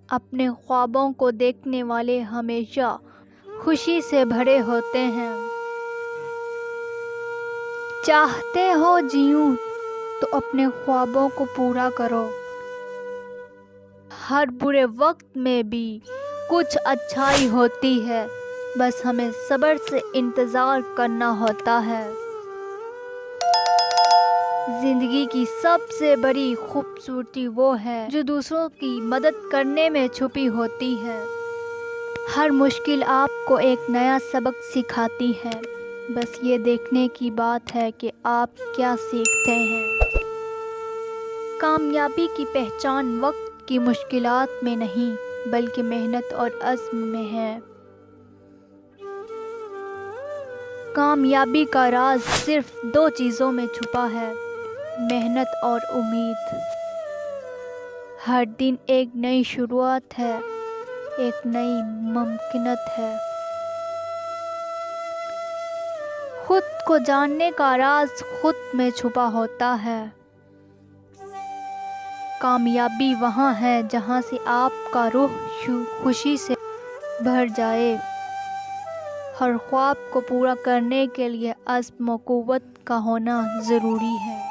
اپنے خوابوں کو دیکھنے والے ہمیشہ خوشی سے بھرے ہوتے ہیں۔ چاہتے ہو جیوں تو اپنے خوابوں کو پورا کرو۔ ہر برے وقت میں بھی کچھ اچھائی ہوتی ہے، بس ہمیں صبر سے انتظار کرنا ہوتا ہے۔ زندگی کی سب سے بڑی خوبصورتی وہ ہے جو دوسروں کی مدد کرنے میں چھپی ہوتی ہے۔ ہر مشکل آپ کو ایک نیا سبق سکھاتی ہے، بس یہ دیکھنے کی بات ہے کہ آپ کیا سیکھتے ہیں۔ کامیابی کی پہچان وقت کی مشکلات میں نہیں بلکہ محنت اور عزم میں ہے۔ کامیابی کا راز صرف دو چیزوں میں چھپا ہے، محنت اور امید۔ ہر دن ایک نئی شروعات ہے، ایک نئی ممکنت ہے۔ خود کو جاننے کا راز خود میں چھپا ہوتا ہے۔ کامیابی وہاں ہے جہاں سے آپ کا روح خوشی سے بھر جائے۔ ہر خواب کو پورا کرنے کے لیے عزم و قوت کا ہونا ضروری ہے۔